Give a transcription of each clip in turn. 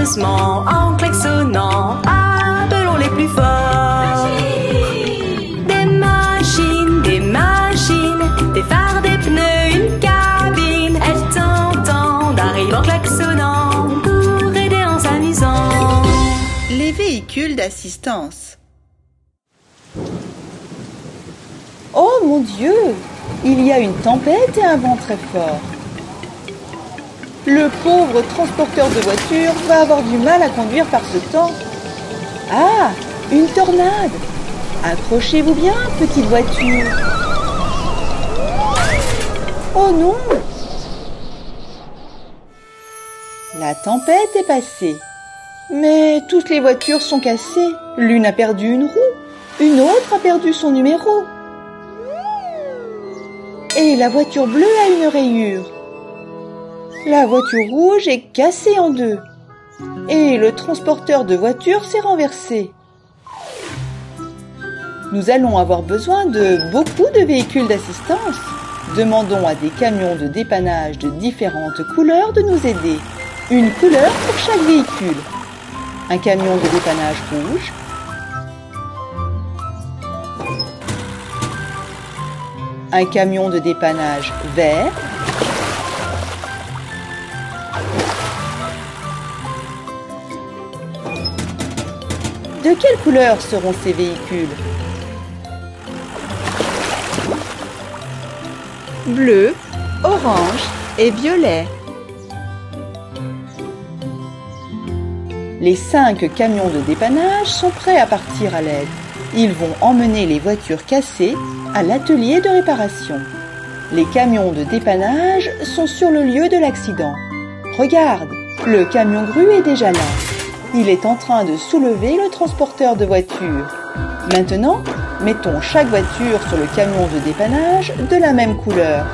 doucement en klaxonnant. Appelons les plus forts. Des machines, des phares, des pneus, une cabine. Elles t'entendent, arrivent en klaxonnant pour aider en s'amusant. Les véhicules d'assistance. Oh mon Dieu! Il y a une tempête et un vent très fort. Le pauvre transporteur de voitures va avoir du mal à conduire par ce temps. Ah! Une tornade! Accrochez-vous bien, petite voiture. Oh non! La tempête est passée. Mais toutes les voitures sont cassées. L'une a perdu une roue, une autre a perdu son numéro. Et la voiture bleue a une rayure. La voiture rouge est cassée en deux. Et le transporteur de voitures s'est renversé. Nous allons avoir besoin de beaucoup de véhicules d'assistance. Demandons à des camions de dépannage de différentes couleurs de nous aider. Une couleur pour chaque véhicule. Un camion de dépannage rouge. Un camion de dépannage vert. De quelle couleur seront ces véhicules? Bleu, orange et violet. Les 5 camions de dépannage sont prêts à partir à l'aide. Ils vont emmener les voitures cassées à l'atelier de réparation. Les camions de dépannage sont sur le lieu de l'accident. Regarde, le camion grue est déjà là. Il est en train de soulever le transporteur de voitures. Maintenant, mettons chaque voiture sur le camion de dépannage de la même couleur.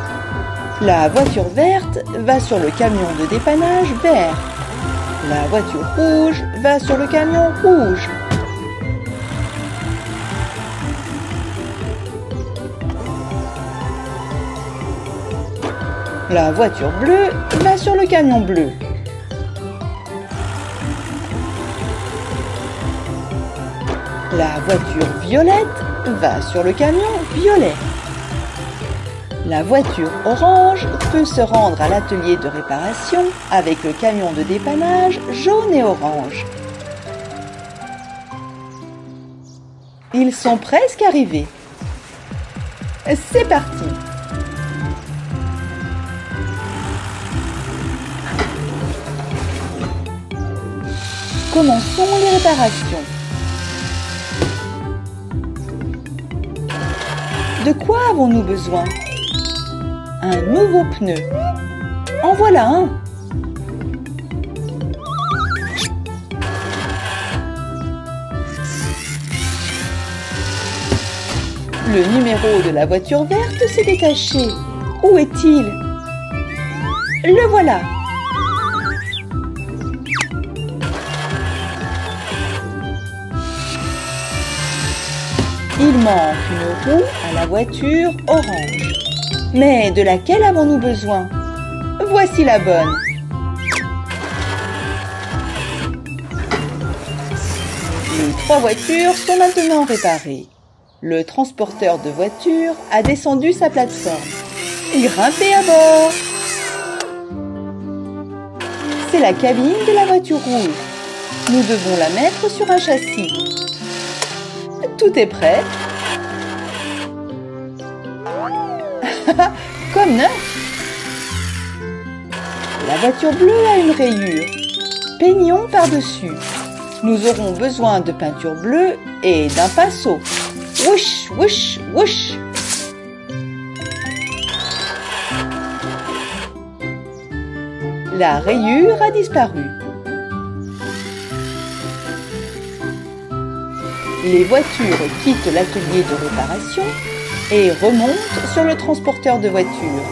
La voiture verte va sur le camion de dépannage vert. La voiture rouge va sur le camion rouge. La voiture bleue va sur le camion bleu. La voiture violette va sur le camion violet. La voiture orange peut se rendre à l'atelier de réparation avec le camion de dépannage jaune et orange. Ils sont presque arrivés. C'est parti! Commençons les réparations. De quoi avons-nous besoin? Un nouveau pneu. En voilà un. Le numéro de la voiture verte s'est détaché. Où est-il? Le voilà. Il manque une roue à la voiture orange. Mais de laquelle avons-nous besoin? Voici la bonne. Les 3 voitures sont maintenant réparées. Le transporteur de voitures a descendu sa plateforme. Grimpez à bord! C'est la cabine de la voiture rouge. Nous devons la mettre sur un châssis. Tout est prêt. Comme neuf. La voiture bleue a une rayure. Peignons par-dessus. Nous aurons besoin de peinture bleue et d'un pinceau. Wouch, wouch, wouch. La rayure a disparu. Les voitures quittent l'atelier de réparation et remontent sur le transporteur de voitures.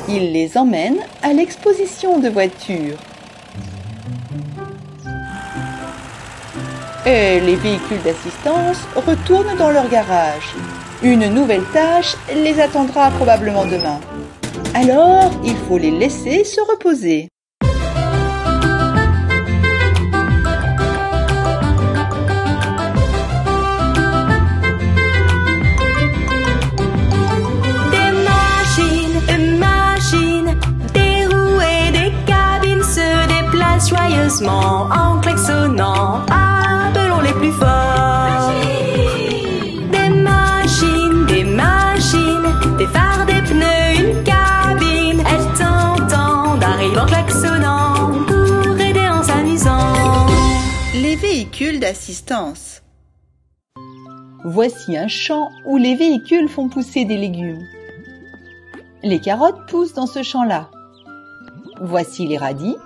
Ils les emmènent à l'exposition de voitures. Et les véhicules d'assistance retournent dans leur garage. Une nouvelle tâche les attendra probablement demain. Alors, il faut les laisser se reposer. passe joyeusement en klaxonnant. Appelons les plus forts. Des machines, des phares, des pneus, une cabine. Elles t'entendent, arrivent en klaxonnant pour aider en s'amusant. Les véhicules d'assistance. Voici un champ où les véhicules font pousser des légumes. Les carottes poussent dans ce champ-là. Voici les radis.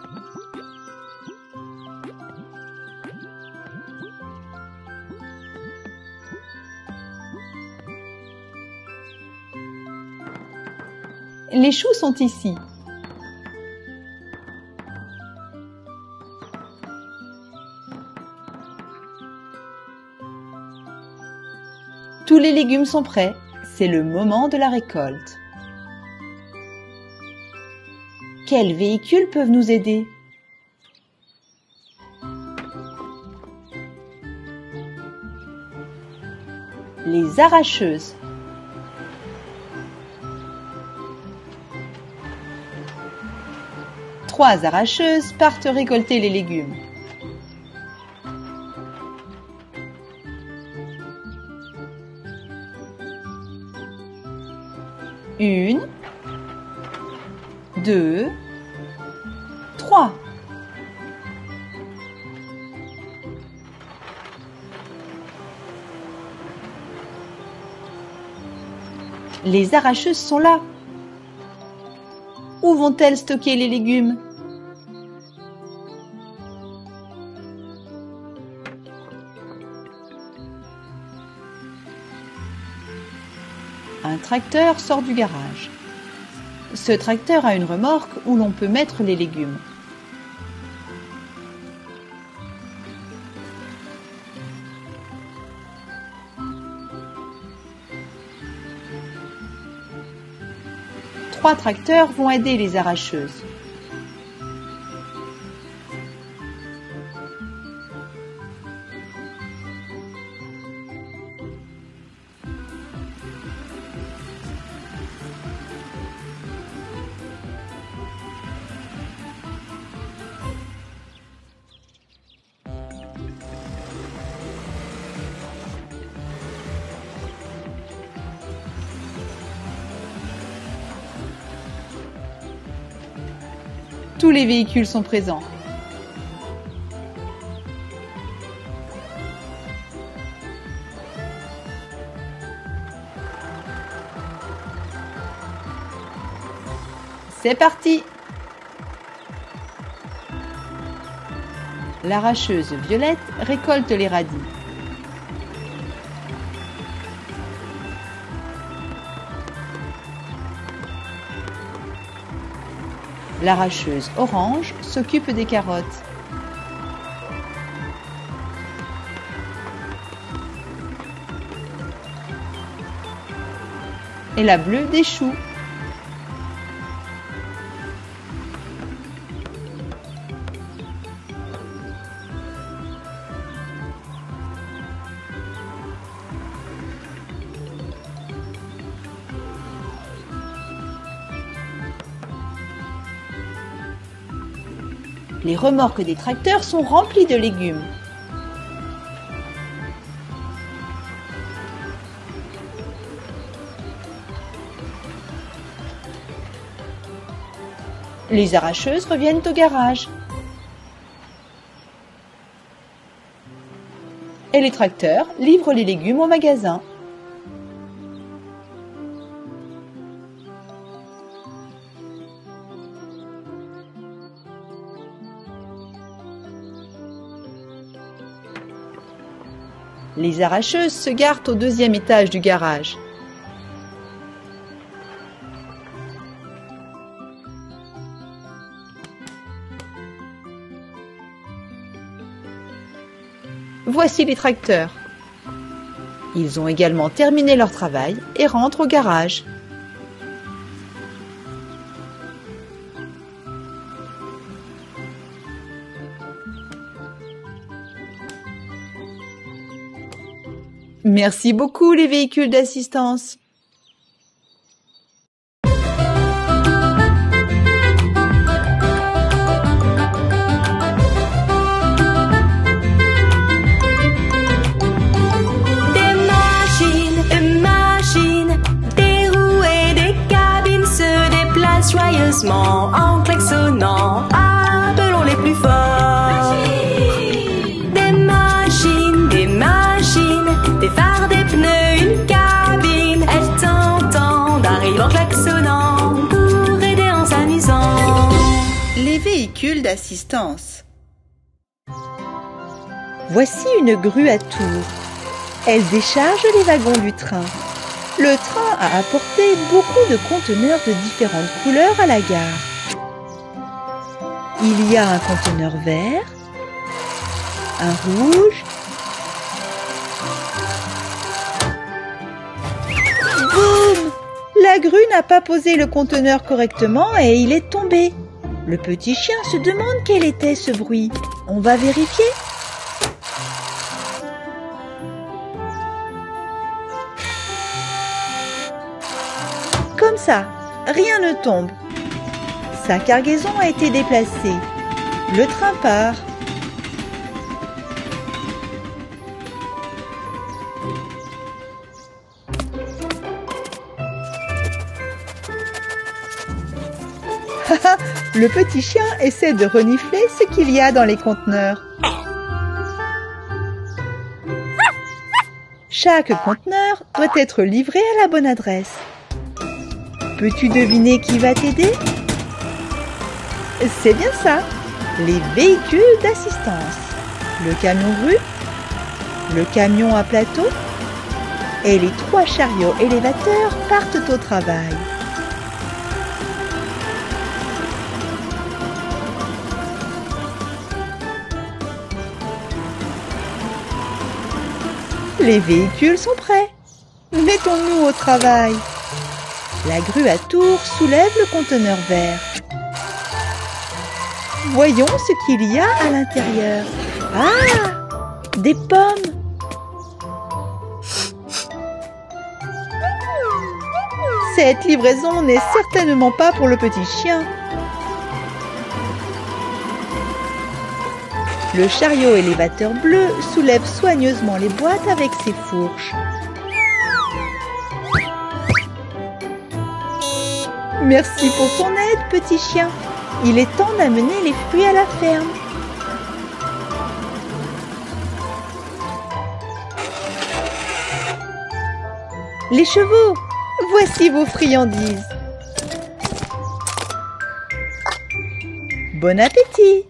Les choux sont ici. Tous les légumes sont prêts. C'est le moment de la récolte. Quels véhicules peuvent nous aider? Les arracheuses. Trois arracheuses partent récolter les légumes. Une, deux, trois. Les arracheuses sont là. Où vont-elles stocker les légumes? Un tracteur sort du garage. Ce tracteur a une remorque où l'on peut mettre les légumes. Trois tracteurs vont aider les arracheuses. Tous les véhicules sont présents. C'est parti! L'arracheuse Violette récolte les radis. L'arracheuse Orange s'occupe des carottes. Et la bleue des choux. Les remorques des tracteurs sont remplies de légumes. Les arracheuses reviennent au garage. Et les tracteurs livrent les légumes au magasin. Les arracheuses se garent au deuxième étage du garage. Voici les tracteurs. Ils ont également terminé leur travail et rentrent au garage. Merci beaucoup les véhicules d'assistance. d'assistance. Voici une grue à tours. Elle décharge les wagons du train. Le train a apporté beaucoup de conteneurs de différentes couleurs à la gare. Il y a un conteneur vert, un rouge, boum! La grue n'a pas posé le conteneur correctement et il est tombé. Le petit chien se demande quel était ce bruit. On va vérifier. Comme ça, rien ne tombe. Sa cargaison a été déplacée. Le train part. Le petit chien essaie de renifler ce qu'il y a dans les conteneurs. Chaque conteneur doit être livré à la bonne adresse. Peux-tu deviner qui va t'aider? C'est bien ça, les véhicules d'assistance. Le camion grue, le camion à plateau et les 3 chariots élévateurs partent au travail. Les véhicules sont prêts. Mettons-nous au travail. La grue à tours soulève le conteneur vert. Voyons ce qu'il y a à l'intérieur. Ah! Des pommes! Cette livraison n'est certainement pas pour le petit chien. Le chariot élévateur bleu soulève soigneusement les boîtes avec ses fourches. Merci pour ton aide, petit chien. Il est temps d'amener les fruits à la ferme. Les chevaux, voici vos friandises. Bon appétit!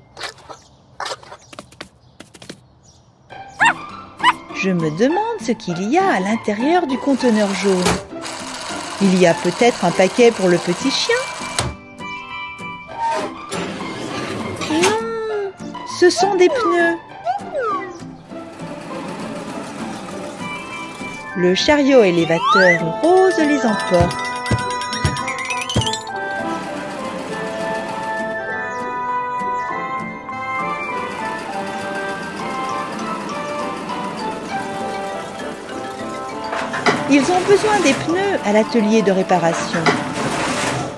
Je me demande ce qu'il y a à l'intérieur du conteneur jaune. Il y a peut-être un paquet pour le petit chien? Non, ce sont des pneus. Le chariot élévateur rose les emporte. Ils ont besoin des pneus à l'atelier de réparation.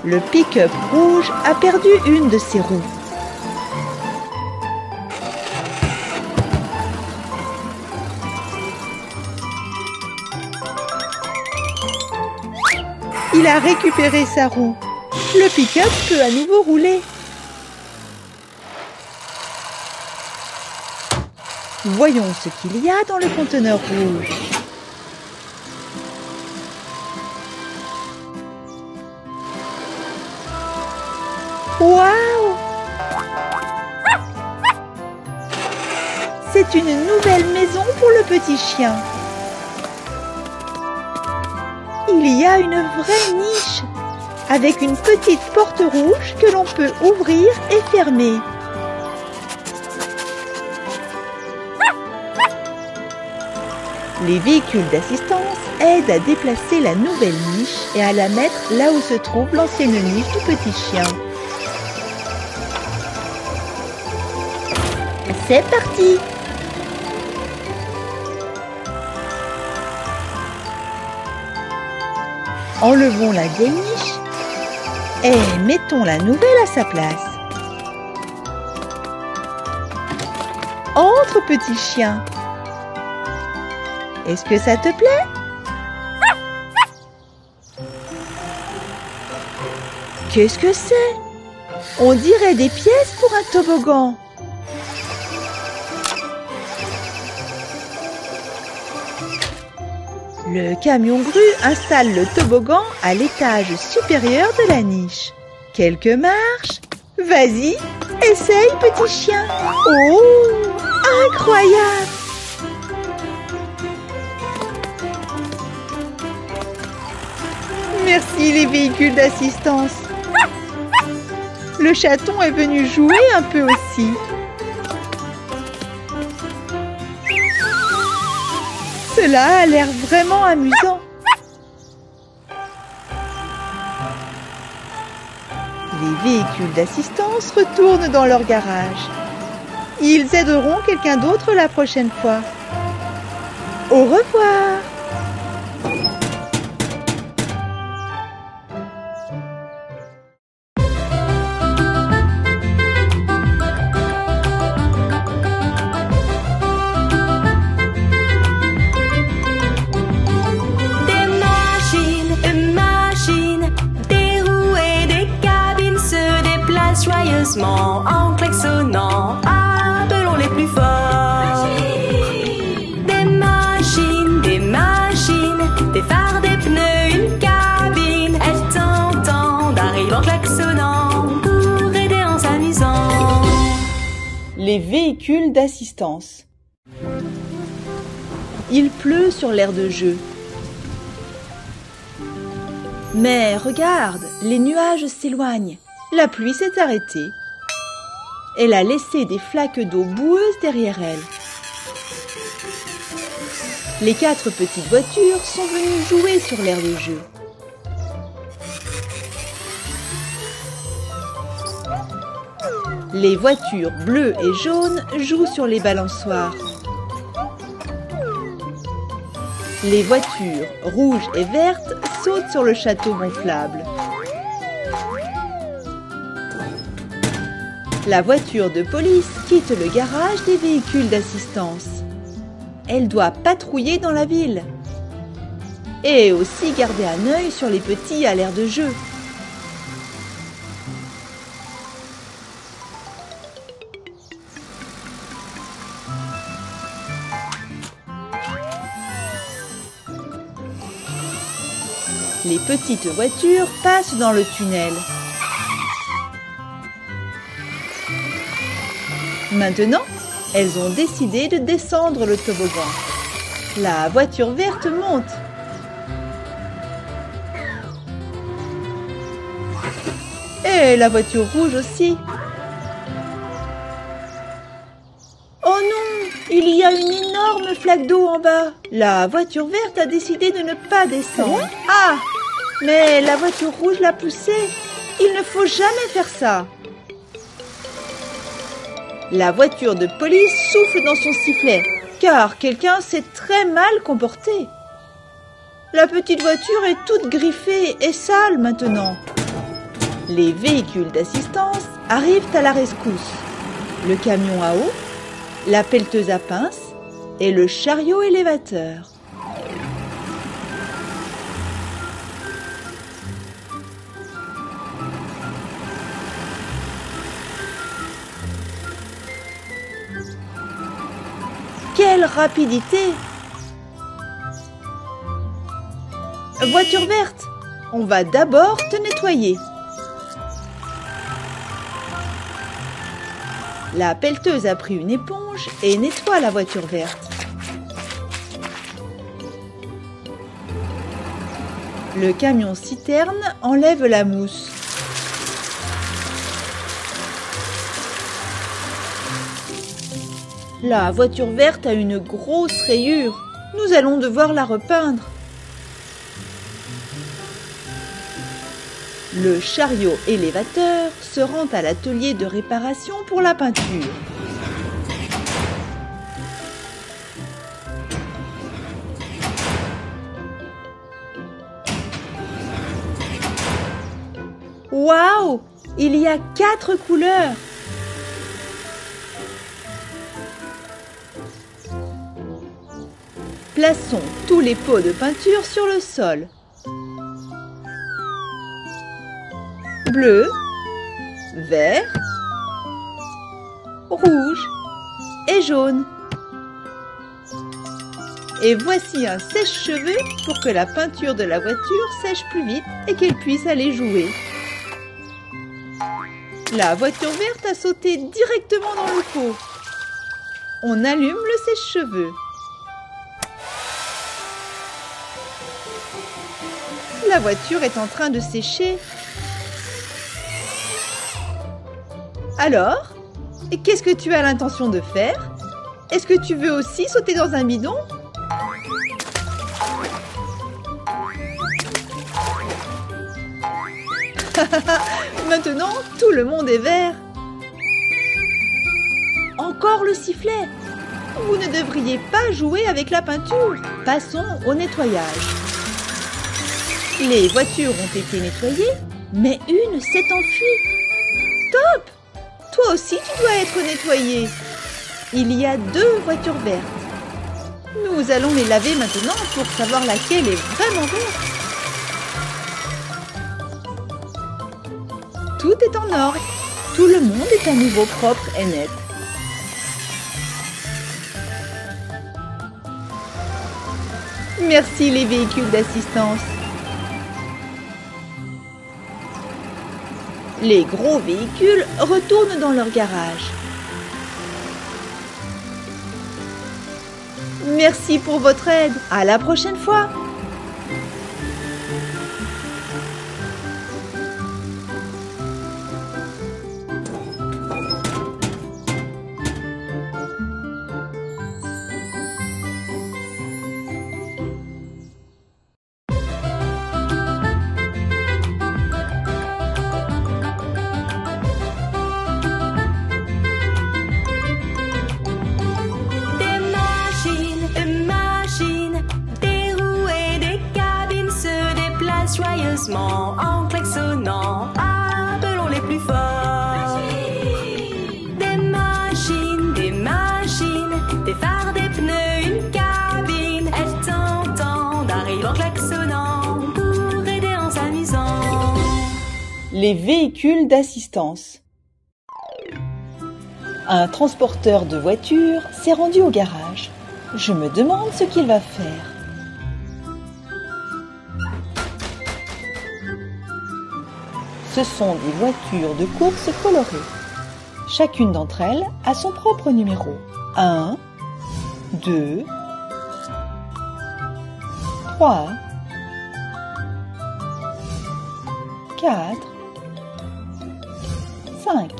Le pick-up rouge a perdu une de ses roues. Il a récupéré sa roue. Le pick-up peut à nouveau rouler. Voyons ce qu'il y a dans le conteneur rouge. Waouh! C'est une nouvelle maison pour le petit chien. Il y a une vraie niche avec une petite porte rouge que l'on peut ouvrir et fermer. Les véhicules d'assistance aident à déplacer la nouvelle niche et à la mettre là où se trouve l'ancienne niche du petit chien. C'est parti! Enlevons la vieille niche et mettons la nouvelle à sa place. Entre, petit chien. Est-ce que ça te plaît? Qu'est-ce que c'est? On dirait des pièces pour un toboggan. Le camion grue installe le toboggan à l'étage supérieur de la niche. Quelques marches. Vas-y, Essaye, petit chien. Oh, incroyable! Merci les véhicules d'assistance. Le chaton est venu jouer un peu aussi. Cela a l'air vraiment amusant. Les véhicules d'assistance retournent dans leur garage. Ils aideront quelqu'un d'autre la prochaine fois. Au revoir! Joyeusement en klaxonnant, appelons les plus forts. Des machines, des phares, des pneus, une cabine. Elles t'entendent, arrivent en klaxonnant pour aider en s'amusant. Les véhicules d'assistance. Il pleut sur l'aire de jeu. Mais regarde, les nuages s'éloignent. La pluie s'est arrêtée. Elle a laissé des flaques d'eau boueuses derrière elle. Les 4 petites voitures sont venues jouer sur l'aire de jeu. Les voitures bleues et jaunes jouent sur les balançoires. Les voitures rouges et vertes sautent sur le château gonflable. La voiture de police quitte le garage des véhicules d'assistance. Elle doit patrouiller dans la ville. Et aussi garder un œil sur les petits à l'aire de jeu. Les petites voitures passent dans le tunnel. Maintenant, elles ont décidé de descendre le toboggan. La voiture verte monte. Et la voiture rouge aussi. Oh non, il y a une énorme flaque d'eau en bas. La voiture verte a décidé de ne pas descendre. Ah, mais la voiture rouge l'a poussée. Il ne faut jamais faire ça. La voiture de police souffle dans son sifflet, car quelqu'un s'est très mal comporté. La petite voiture est toute griffée et sale maintenant. Les véhicules d'assistance arrivent à la rescousse. Le camion à eau, la pelleteuse à pince et le chariot élévateur. Quelle rapidité! Voiture verte, on va d'abord te nettoyer. La pelleteuse a pris une éponge et nettoie la voiture verte. Le camion citerne enlève la mousse. La voiture verte a une grosse rayure. Nous allons devoir la repeindre. Le chariot élévateur se rend à l'atelier de réparation pour la peinture. Waouh! Il y a 4 couleurs! Plaçons tous les pots de peinture sur le sol. Bleu, vert, rouge et jaune. Et voici un sèche-cheveux pour que la peinture de la voiture sèche plus vite et qu'elle puisse aller jouer. La voiture verte a sauté directement dans le pot. On allume le sèche-cheveux. La voiture est en train de sécher. Alors, qu'est-ce que tu as l'intention de faire? Est-ce que tu veux aussi sauter dans un bidon? Maintenant, tout le monde est vert. Encore le sifflet. Vous ne devriez pas jouer avec la peinture. Passons au nettoyage. Les voitures ont été nettoyées, mais une s'est enfuie. Top! Toi aussi, tu dois être nettoyé. Il y a 2 voitures vertes. Nous allons les laver maintenant pour savoir laquelle est vraiment verte. Tout est en ordre. Tout le monde est à nouveau propre et net. Merci les véhicules d'assistance. Les gros véhicules retournent dans leur garage. Merci pour votre aide. À la prochaine fois. Joyeusement en klaxonnant, appelons les plus forts. Des machines, des phares, des pneus, une cabine. Elles t'entendent, arrivent en klaxonnant pour aider en s'amusant. Les véhicules d'assistance. Un transporteur de voitures s'est rendu au garage. Je me demande ce qu'il va faire. Ce sont des voitures de course colorées. Chacune d'entre elles a son propre numéro. 1, 2, 3, 4, 5.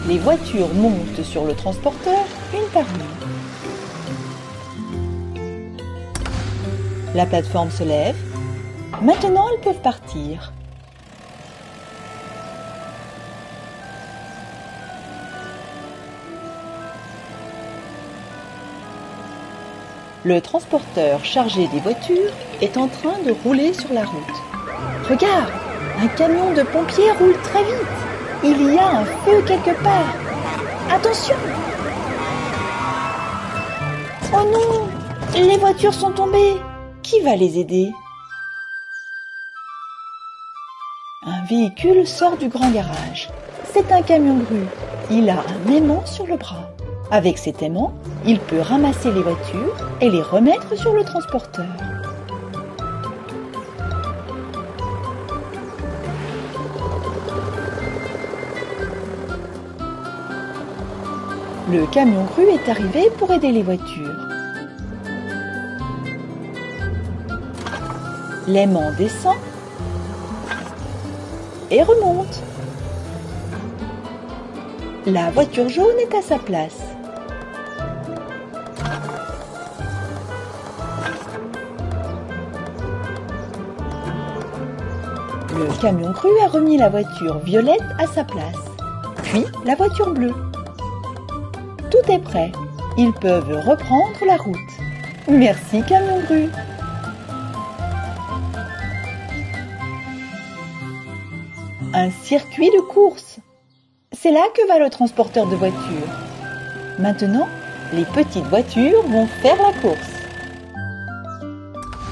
Les voitures montent sur le transporteur une par une. La plateforme se lève. Maintenant, elles peuvent partir. Le transporteur chargé des voitures est en train de rouler sur la route. Regarde, un camion de pompiers roule très vite. Il y a un feu quelque part. Attention! Oh non! Les voitures sont tombées. Qui va les aider? Un véhicule sort du grand garage. C'est un camion grue. Il a un aimant sur le bras. Avec cet aimant, il peut ramasser les voitures et les remettre sur le transporteur. Le camion grue est arrivé pour aider les voitures. L'aimant descend et remonte. La voiture jaune est à sa place. Le camion grue a remis la voiture violette à sa place, puis la voiture bleue. Tout est prêt. Ils peuvent reprendre la route. Merci, camion grue. Un circuit de course. C'est là que va le transporteur de voitures. Maintenant, les petites voitures vont faire la course.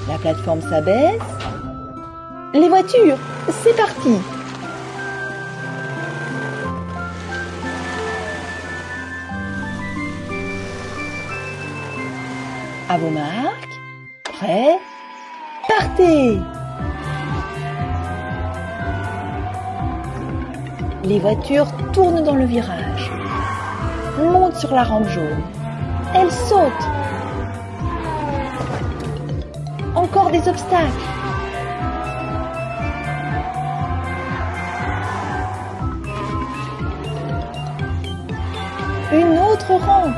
La plateforme s'abaisse. Les voitures, c'est parti! À vos marques, prêts, Partez! Les voitures tournent dans le virage, montent sur la rampe jaune. Elles sautent. Encore des obstacles. Une autre rampe.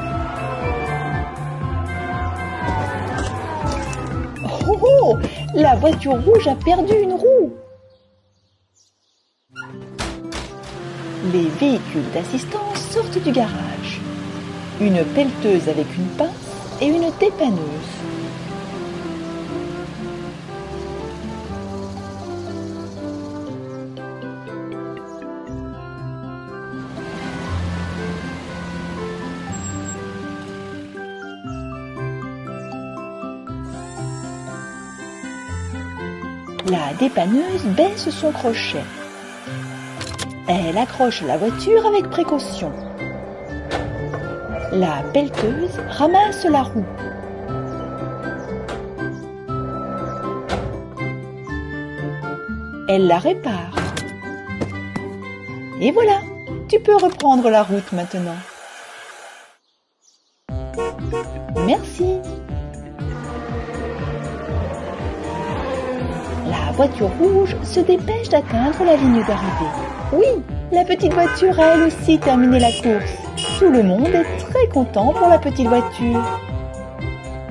Oh, oh, la voiture rouge a perdu une roue. Les véhicules d'assistance sortent du garage. Une pelleteuse avec une pince et une dépanneuse. La dépanneuse baisse son crochet. Elle accroche la voiture avec précaution. La pelleteuse ramasse la roue. Elle la répare. Et voilà, tu peux reprendre la route maintenant. Merci. La voiture rouge se dépêche d'atteindre la ligne d'arrivée. Oui, la petite voiture a elle aussi terminé la course. Tout le monde est très content pour la petite voiture.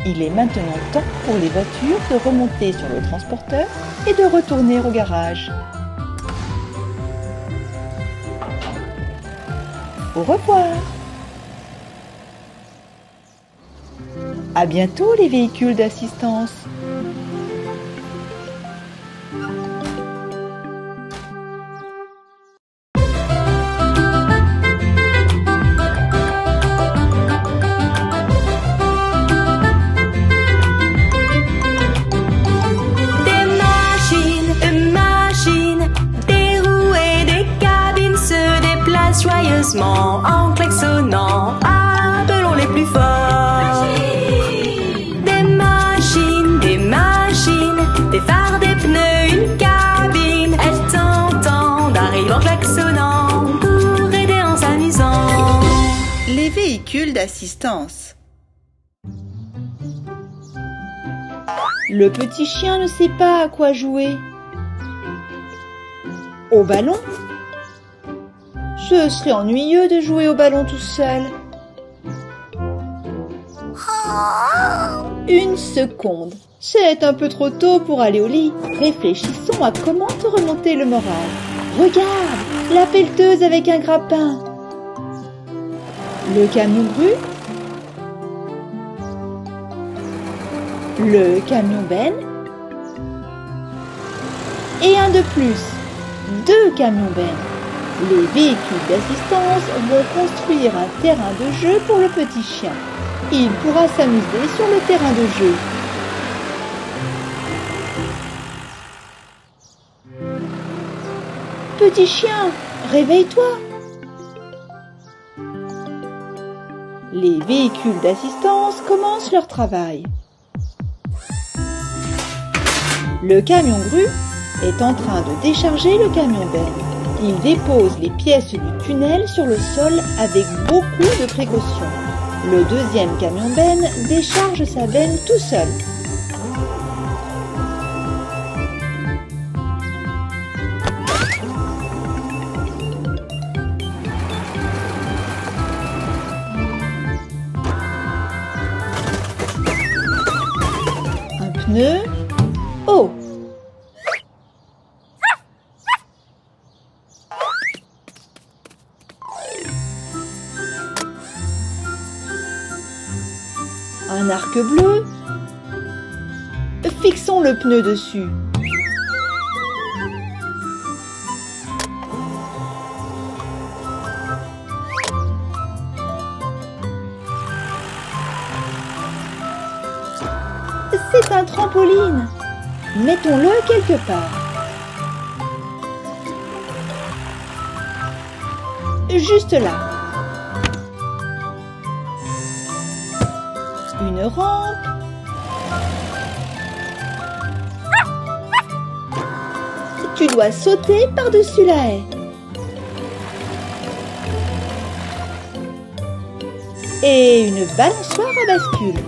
Il est maintenant temps pour les voitures de remonter sur le transporteur et de retourner au garage. Au revoir. À bientôt les véhicules d'assistance. Joyeusement en klaxonnant, appelons les plus forts. Des machines, des phares, des pneus, une cabine. Elles t'entendent, arrivent en klaxonnant pour aider en s'amusant. Les véhicules d'assistance. Le petit chien ne sait pas à quoi jouer. Au ballon? Ce serait ennuyeux de jouer au ballon tout seul. Une seconde. C'est un peu trop tôt pour aller au lit. Réfléchissons à comment te remonter le moral. Regarde, la pelleteuse avec un grappin. Le camion grue. Le camion benne. Et un de plus. 2 camions bennes. Les véhicules d'assistance vont construire un terrain de jeu pour le petit chien. Il pourra s'amuser sur le terrain de jeu. Petit chien, réveille-toi! Les véhicules d'assistance commencent leur travail. Le camion grue est en train de décharger le camion benne. Il dépose les pièces du tunnel sur le sol avec beaucoup de précaution. Le deuxième camion benne décharge sa benne tout seul. Un pneu. Oh! Un arc bleu. Fixons le pneu dessus. C'est un trampoline. Mettons-le quelque part. Juste là. Une rampe. Tu dois sauter par-dessus la haie. Et une balançoire à bascule.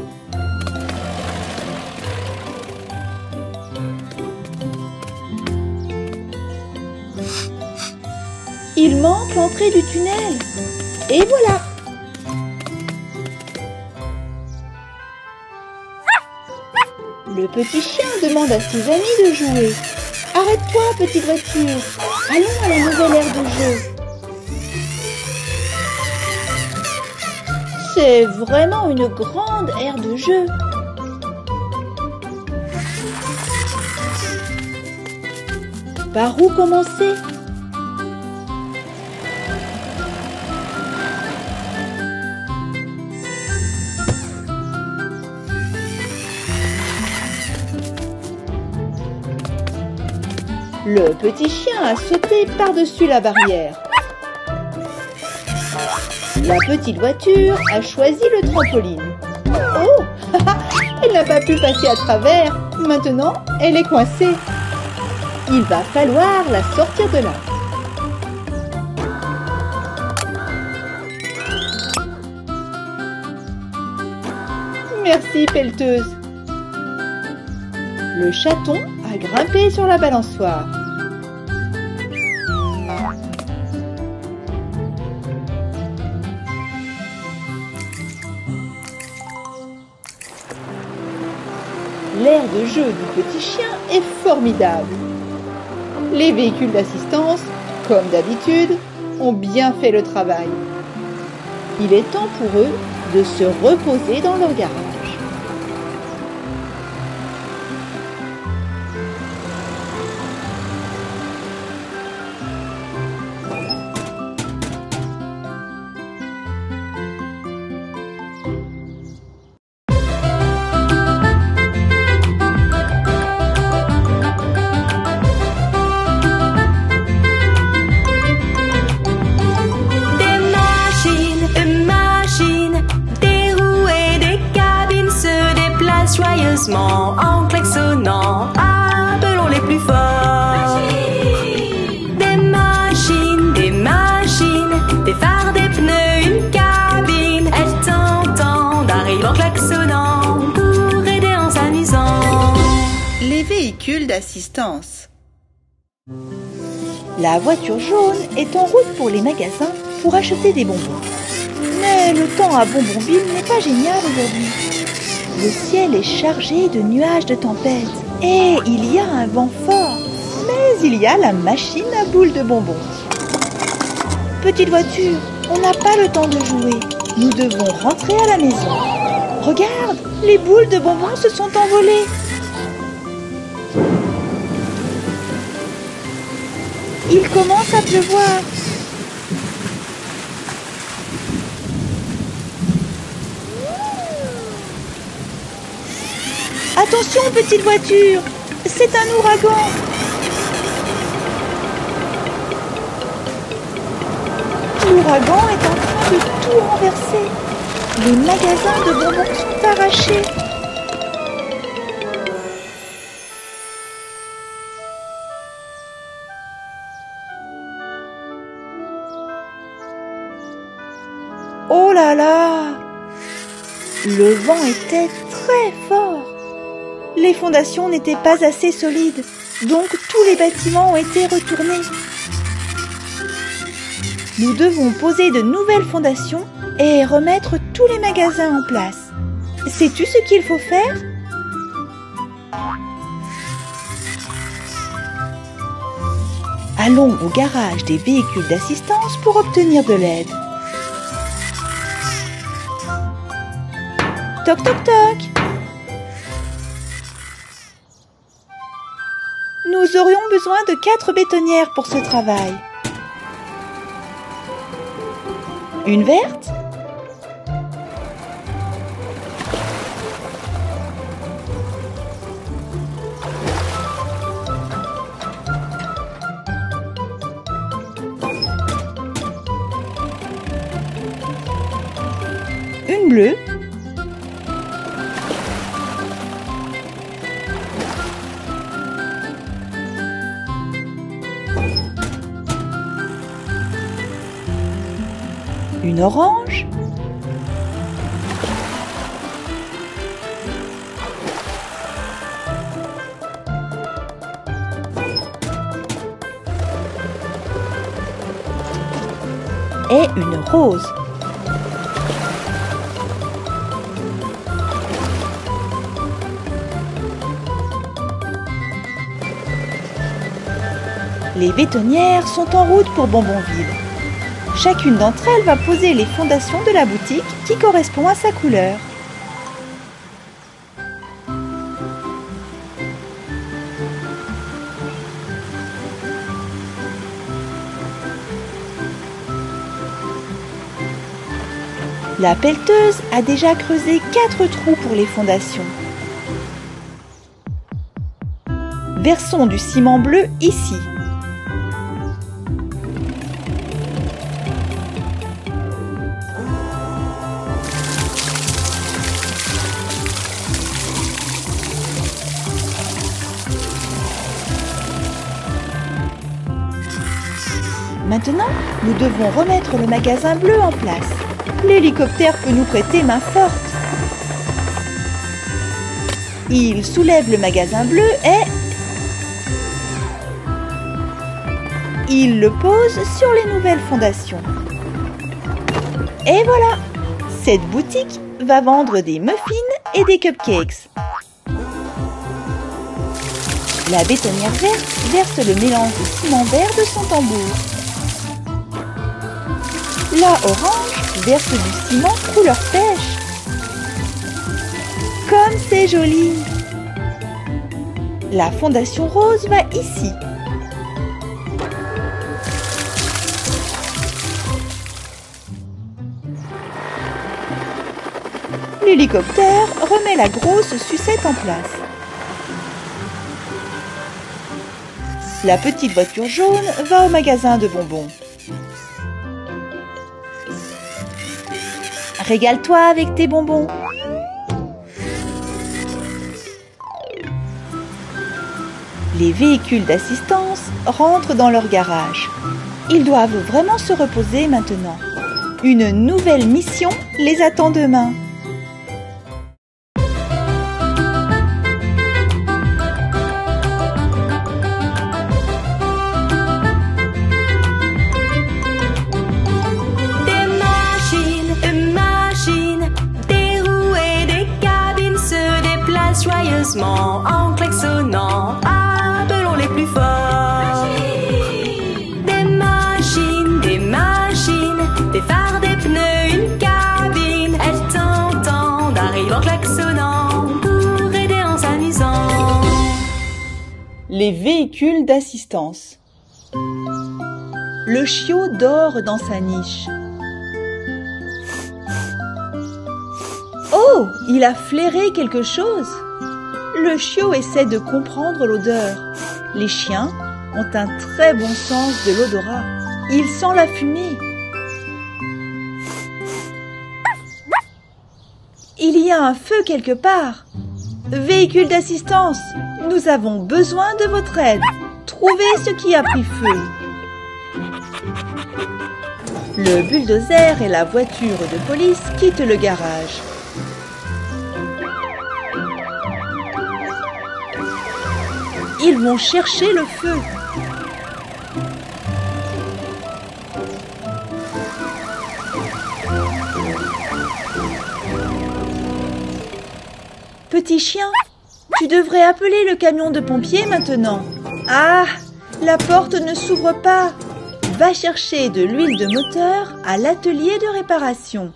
Il manque l'entrée du tunnel. Et voilà! Le petit chien demande à ses amis de jouer. Arrête-toi, petite voiture. Allons à la nouvelle aire de jeu. C'est vraiment une grande aire de jeu. Par où commencer? Le petit chien a sauté par-dessus la barrière. La petite voiture a choisi le trampoline. Oh, elle n'a pas pu passer à travers. Maintenant, elle est coincée. Il va falloir la sortir de là. Merci, pelleteuse. Le chaton a grimpé sur la balançoire. L'aire de jeu du petit chien est formidable. Les véhicules d'assistance, comme d'habitude, ont bien fait le travail. Il est temps pour eux de se reposer dans leur garage. Joyeusement en klaxonnant, appelons les plus forts. Des machines, des phares, des pneus, une cabine. Elles t'entendent, arrivent en klaxonnant pour aider en s'amusant. Les véhicules d'assistance. La voiture jaune est en route pour les magasins pour acheter des bonbons. Mais le temps à Bonbonville n'est pas génial aujourd'hui. Le ciel est chargé de nuages de tempête et il y a un vent fort. Mais il y a la machine à boules de bonbons. Petite voiture, on n'a pas le temps de jouer. Nous devons rentrer à la maison. Regarde, les boules de bonbons se sont envolées. Il commence à pleuvoir. Attention, petite voiture, c'est un ouragan. L'ouragan est en train de tout renverser. Les magasins de bonbons sont arrachés. Oh là là! Le vent était très fort. Les fondations n'étaient pas assez solides, donc tous les bâtiments ont été retournés. Nous devons poser de nouvelles fondations et remettre tous les magasins en place. Sais-tu ce qu'il faut faire? Allons au garage des véhicules d'assistance pour obtenir de l'aide. Toc toc toc! Nous aurions besoin de 4 bétonnières pour ce travail. Une verte? Une bleue? une orange, et une rose. Les bétonnières sont en route pour Bonbonville. Chacune d'entre elles va poser les fondations de la boutique qui correspond à sa couleur. La pelleteuse a déjà creusé 4 trous pour les fondations. Versons du ciment bleu ici. Maintenant, nous devons remettre le magasin bleu en place. L'hélicoptère peut nous prêter main forte. Il soulève le magasin bleu et il le pose sur les nouvelles fondations. Et voilà, cette boutique va vendre des muffins et des cupcakes. La bétonnière verte verse le mélange de ciment vert de son tambour. La orange verse du ciment couleur pêche. Comme c'est joli! La fondation rose va ici. L'hélicoptère remet la grosse sucette en place. La petite voiture jaune va au magasin de bonbons. Régale-toi avec tes bonbons. Les véhicules d'assistance rentrent dans leur garage. Ils doivent vraiment se reposer maintenant. Une nouvelle mission les attend demain. Joyeusement en klaxonnant, appelons les plus forts. Des machines, des phares, des pneus, une cabine. Elles t'entendent, arrivent en klaxonnant pour aider en s'amusant. Les véhicules d'assistance. Le chiot dort dans sa niche. Oh, il a flairé quelque chose. Le chiot essaie de comprendre l'odeur. Les chiens ont un très bon sens de l'odorat. Ils sentent la fumée. Il y a un feu quelque part. Véhicule d'assistance, nous avons besoin de votre aide. Trouvez ce qui a pris feu. Le bulldozer et la voiture de police quittent le garage. Ils vont chercher le feu. Petit chien, tu devrais appeler le camion de pompiers maintenant. Ah, la porte ne s'ouvre pas. Va chercher de l'huile de moteur à l'atelier de réparation.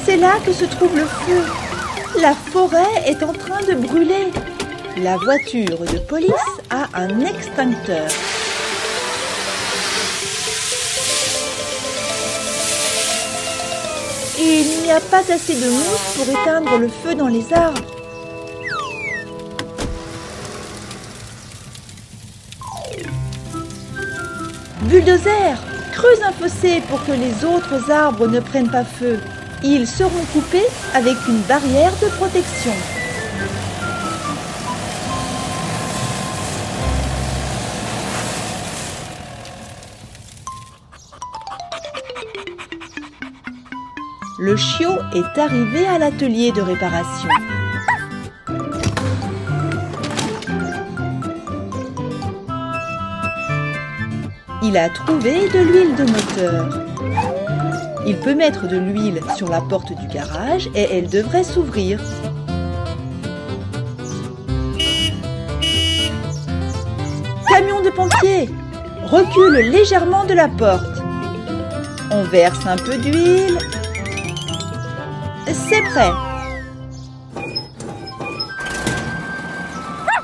C'est là que se trouve le feu. La forêt est en train de brûler. La voiture de police a un extincteur. Et il n'y a pas assez de mousse pour éteindre le feu dans les arbres. Bulldozer, creuse un fossé pour que les autres arbres ne prennent pas feu. Ils seront coupés avec une barrière de protection. le chiot est arrivé à l'atelier de réparation. Il a trouvé de l'huile de moteur. Il peut mettre de l'huile sur la porte du garage et elle devrait s'ouvrir. Camion de pompiers, recule légèrement de la porte. On verse un peu d'huile. C'est prêt.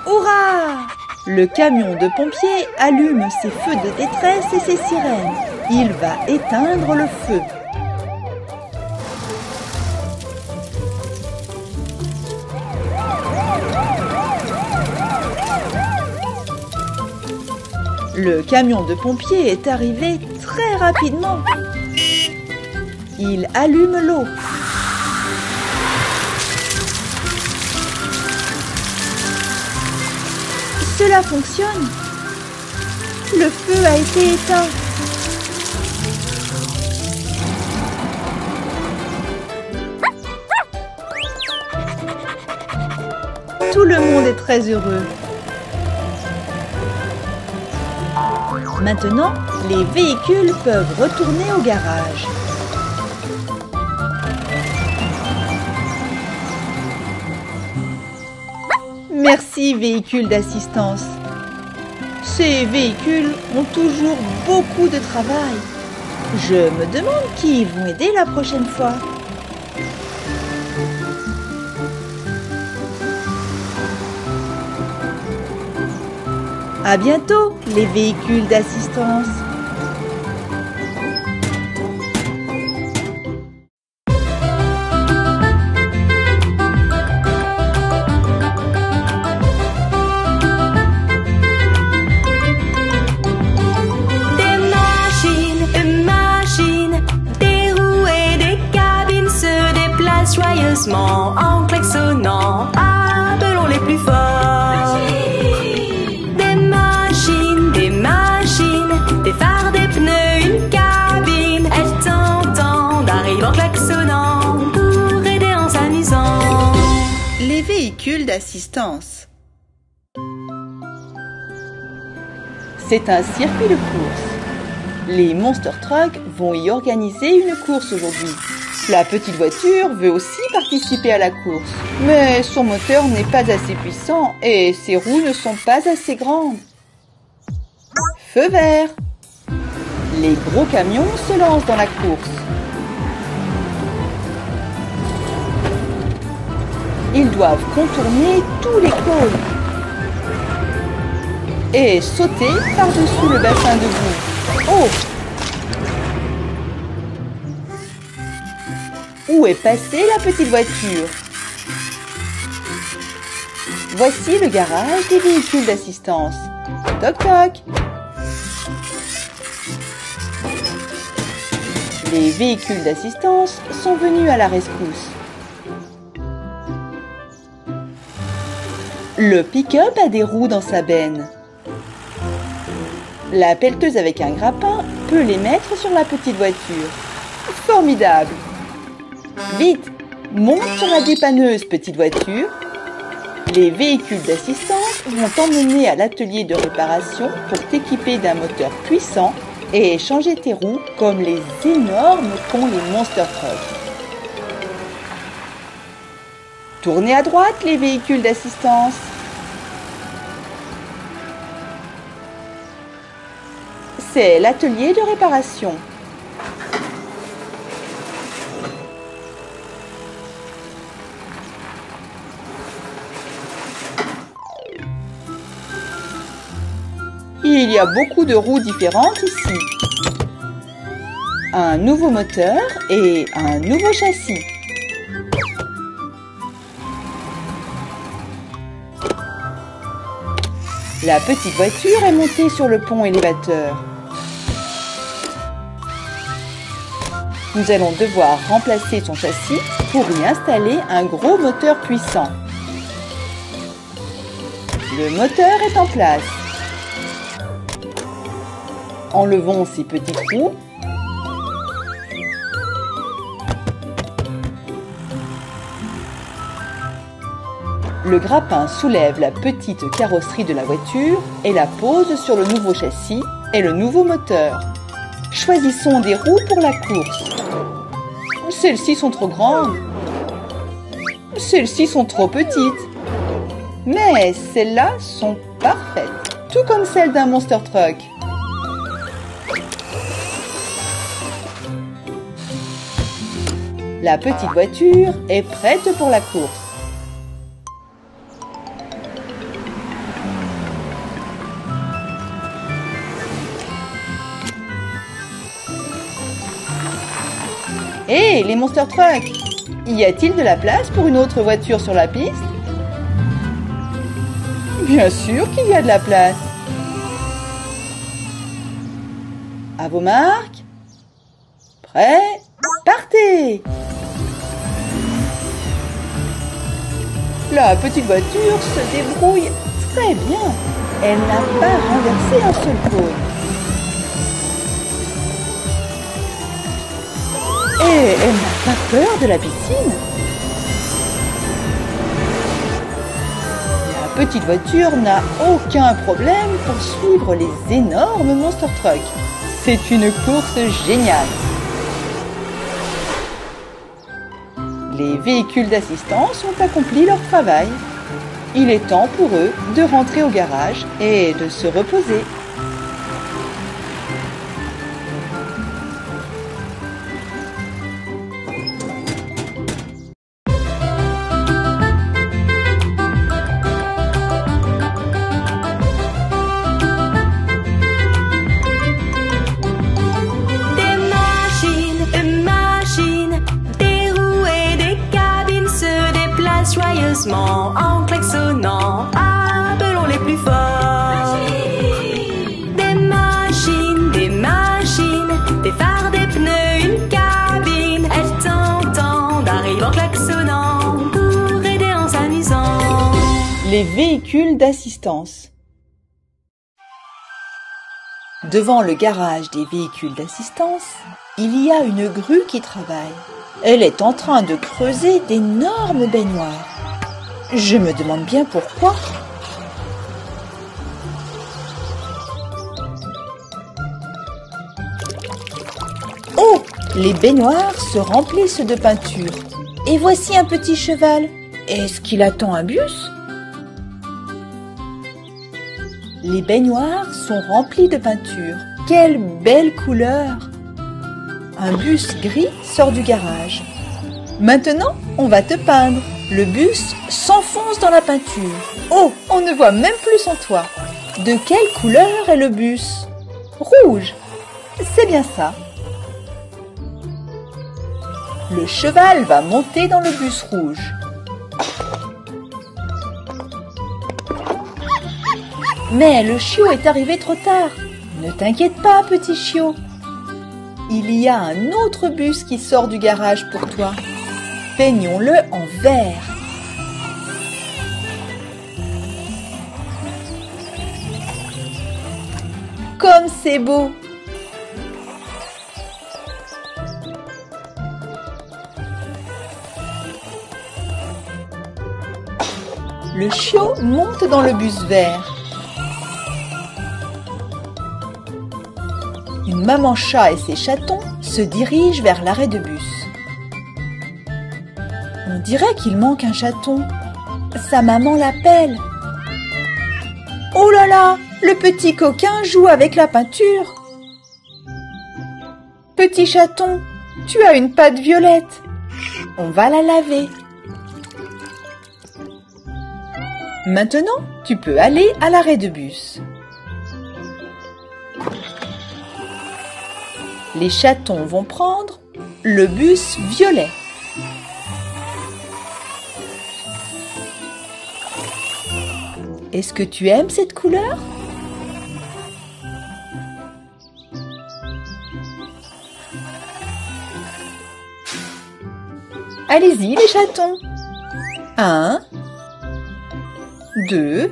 Hurrah! Le camion de pompiers allume ses feux de détresse et ses sirènes. Il va éteindre le feu. Le camion de pompiers est arrivé très rapidement. Il allume l'eau. Cela fonctionne. Le feu a été éteint. Tout le monde est très heureux. Maintenant, les véhicules peuvent retourner au garage. Merci, véhicules d'assistance. Ces véhicules ont toujours beaucoup de travail. Je me demande qui ils vont aider la prochaine fois. À bientôt, les véhicules d'assistance. Joyeusement en klaxonnant, appelons les plus forts. Des machines, des phares, des pneus, une cabine. Elles t'entendent, arrivent en klaxonnant pour aider en s'amusant. Les véhicules d'assistance. C'est un circuit de course. Les Monster Trucks vont y organiser une course aujourd'hui. La petite voiture veut aussi participer à la course, mais son moteur n'est pas assez puissant et ses roues ne sont pas assez grandes. Feu vert. Les gros camions se lancent dans la course. Ils doivent contourner tous les cônes et sauter par-dessous le bassin de boue. Oh! Où est passée la petite voiture? Voici le garage des véhicules d'assistance. Toc toc. Les véhicules d'assistance sont venus à la rescousse. Le pick-up a des roues dans sa benne. La pelleteuse avec un grappin peut les mettre sur la petite voiture. Formidable! Vite, monte sur la dépanneuse, petite voiture. Les véhicules d'assistance vont t'emmener à l'atelier de réparation pour t'équiper d'un moteur puissant et changer tes roues comme les énormes qu'ont les Monster Trucks. Tournez à droite, les véhicules d'assistance. C'est l'atelier de réparation. Il y a beaucoup de roues différentes ici. Un nouveau moteur et un nouveau châssis. La petite voiture est montée sur le pont élévateur. Nous allons devoir remplacer son châssis pour y installer un gros moteur puissant. Le moteur est en place. Enlevons ces petites roues. Le grappin soulève la petite carrosserie de la voiture et la pose sur le nouveau châssis et le nouveau moteur. Choisissons des roues pour la course. Celles-ci sont trop grandes. Celles-ci sont trop petites. Mais celles-là sont parfaites, tout comme celles d'un Monster Truck. La petite voiture est prête pour la course. Hé, les Monster Truck! Y a-t-il de la place pour une autre voiture sur la piste? Bien sûr qu'il y a de la place. À vos marques. Prêts? Partez! La petite voiture se débrouille très bien. Elle n'a pas renversé un seul cône. Et elle n'a pas peur de la piscine. La petite voiture n'a aucun problème pour suivre les énormes Monster Truck. C'est une course géniale. Les véhicules d'assistance ont accompli leur travail. Il est temps pour eux de rentrer au garage et de se reposer. Joyeusement en klaxonnant, appelons les plus forts. Des machines, des phares, des pneus, une cabine. Elles t'entendent, arrivent en klaxonnant pour aider en s'amusant. Les véhicules d'assistance. Devant le garage des véhicules d'assistance, il y a une grue qui travaille. Elle est en train de creuser d'énormes baignoires. Je me demande bien pourquoi. Oh, les baignoires se remplissent de peinture. Et voici un petit cheval. Est-ce qu'il attend un bus? Les baignoires sont remplies de peinture. Quelle belle couleur! Un bus gris sort du garage. Maintenant, on va te peindre. Le bus s'enfonce dans la peinture. Oh, on ne voit même plus son toit. De quelle couleur est le bus? Rouge. C'est bien ça. Le cheval va monter dans le bus rouge. Mais le chiot est arrivé trop tard. Ne t'inquiète pas, petit chiot. Il y a un autre bus qui sort du garage pour toi. Peignons-le en vert. Comme c'est beau! Le chiot monte dans le bus vert. Une maman chat et ses chatons se dirigent vers l'arrêt de bus. On dirait qu'il manque un chaton. Sa maman l'appelle. Oh là là, le petit coquin joue avec la peinture. Petit chaton, tu as une patte violette. On va la laver. Maintenant, tu peux aller à l'arrêt de bus. Les chatons vont prendre le bus violet. Est-ce que tu aimes cette couleur? Allez-y les chatons. 1, 2,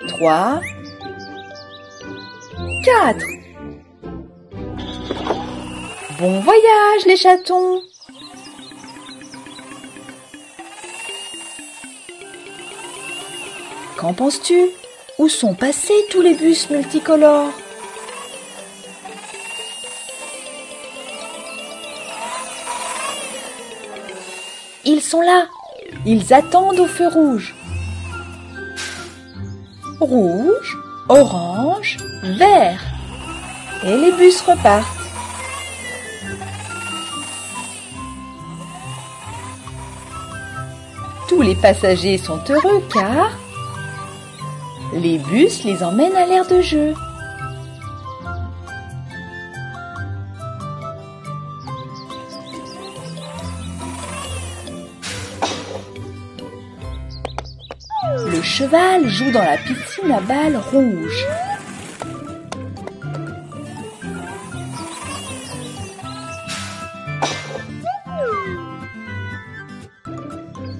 3, 4. Bon voyage les chatons! Qu'en penses-tu? Où sont passés tous les bus multicolores? Ils sont là. Ils attendent au feu rouge. Rouge, orange, vert. Et les bus repartent. Tous les passagers sont heureux car les bus les emmènent à l'aire de jeu. Le cheval joue dans la piscine à balles rouge.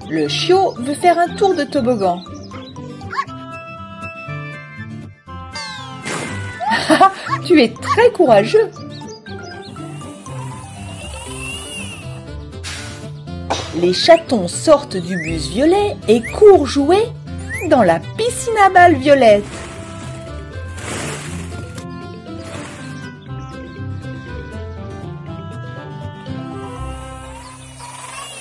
Le chiot veut faire un tour de toboggan. Tu es très courageux. Les chatons sortent du bus violet et courent jouer dans la piscine à balles violette.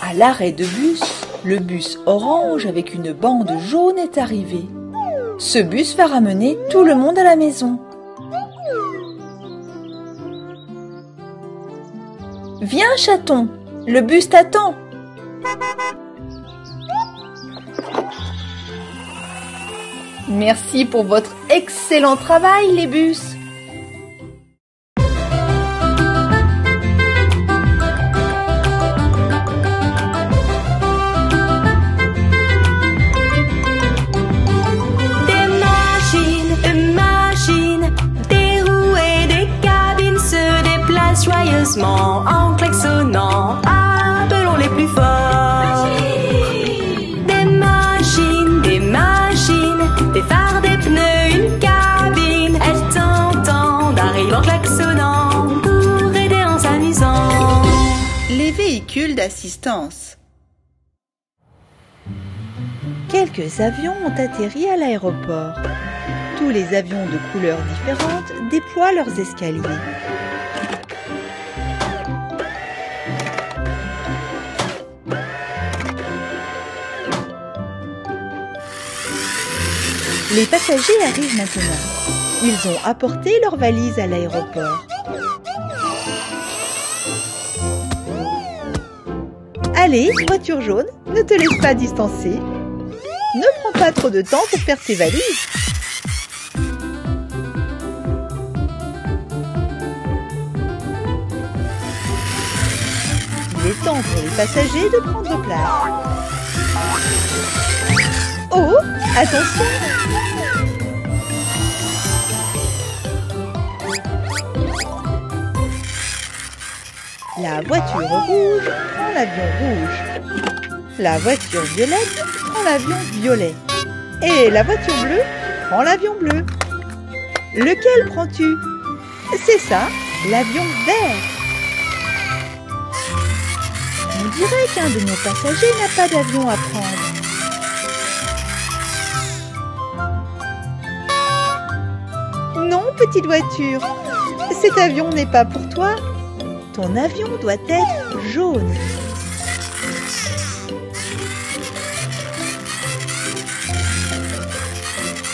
À l'arrêt de bus, le bus orange avec une bande jaune est arrivé. Ce bus va ramener tout le monde à la maison. Viens, chaton, le bus t'attend. Merci pour votre excellent travail, les bus. Joyeusement en klaxonnant, appelons les plus forts. Des machines, des phares, des pneus, une cabine. Elles t'entendent, arrivent en klaxonnant pour aider en s'amusant. Les véhicules d'assistance. Quelques avions ont atterri à l'aéroport. Tous les avions de couleurs différentes déploient leurs escaliers. Les passagers arrivent maintenant. Ils ont apporté leurs valises à l'aéroport. Allez, voiture jaune, ne te laisse pas distancer. Ne prends pas trop de temps pour faire tes valises. Il est temps pour les passagers de prendre place. Oh, attention! La voiture rouge prend l'avion rouge. La voiture violette prend l'avion violet. Et la voiture bleue prend l'avion bleu. Lequel prends-tu? C'est ça, l'avion vert. On dirait qu'un de nos passagers n'a pas d'avion à prendre. Non, petite voiture, cet avion n'est pas pour toi. Ton avion doit être jaune.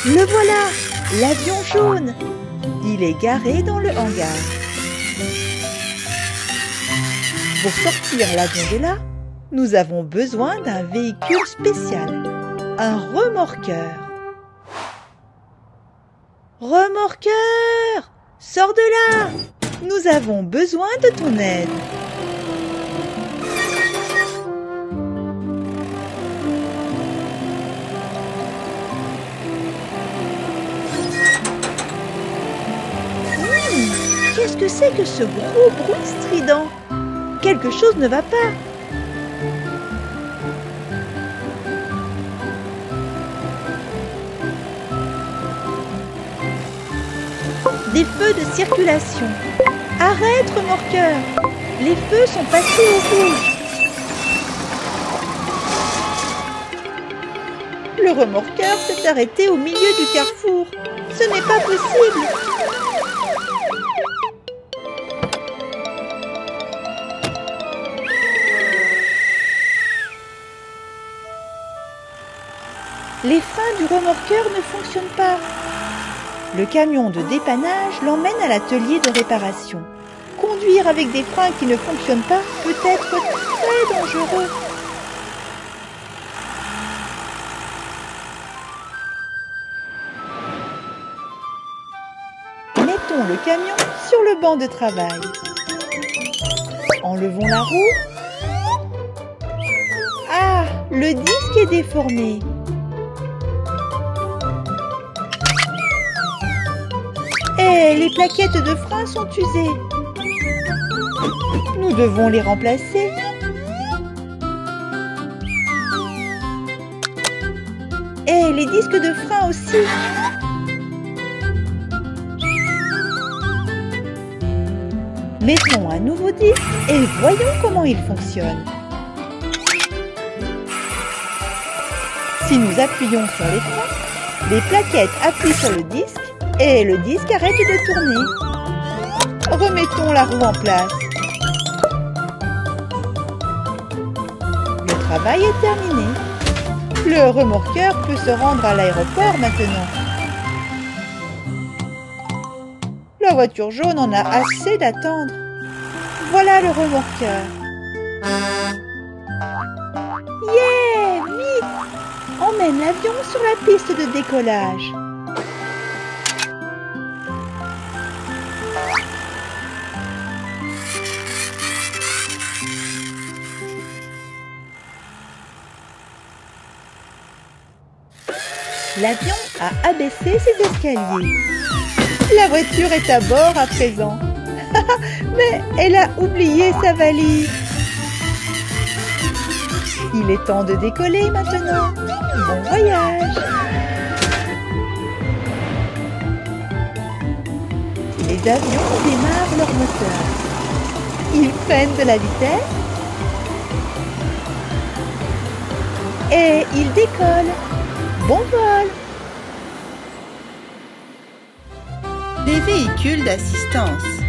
Le voilà, l'avion jaune. Il est garé dans le hangar. Pour sortir l'avion de là, nous avons besoin d'un véhicule spécial, un remorqueur. Remorqueur, sors de là! Nous avons besoin de ton aide. Qu'est-ce que c'est que ce gros bruit strident? Quelque chose ne va pas. Des feux de circulation. Arrête, remorqueur! Les feux sont passés au rouge. Le remorqueur s'est arrêté au milieu du carrefour. Ce n'est pas possible! Les freins du remorqueur ne fonctionnent pas. Le camion de dépannage l'emmène à l'atelier de réparation. Conduire avec des freins qui ne fonctionnent pas peut être très dangereux. Mettons le camion sur le banc de travail. Enlevons la roue. Ah, le disque est déformé. Et les plaquettes de frein sont usées. Nous devons les remplacer. Et les disques de frein aussi. Mettons un nouveau disque et voyons comment il fonctionne. Si nous appuyons sur les freins, les plaquettes appuient sur le disque et le disque arrête de tourner. Remettons la roue en place. Le travail est terminé. Le remorqueur peut se rendre à l'aéroport maintenant. La voiture jaune en a assez d'attendre. Voilà le remorqueur. Yeah! Vite! Emmène l'avion sur la piste de décollage. L'avion a abaissé ses escaliers. La voiture est à bord à présent. Mais elle a oublié sa valise. Il est temps de décoller maintenant. Bon voyage. Les avions démarrent leur moteur. Ils prennent de la vitesse. Et ils décollent. Bon vol! Les véhicules d'assistance.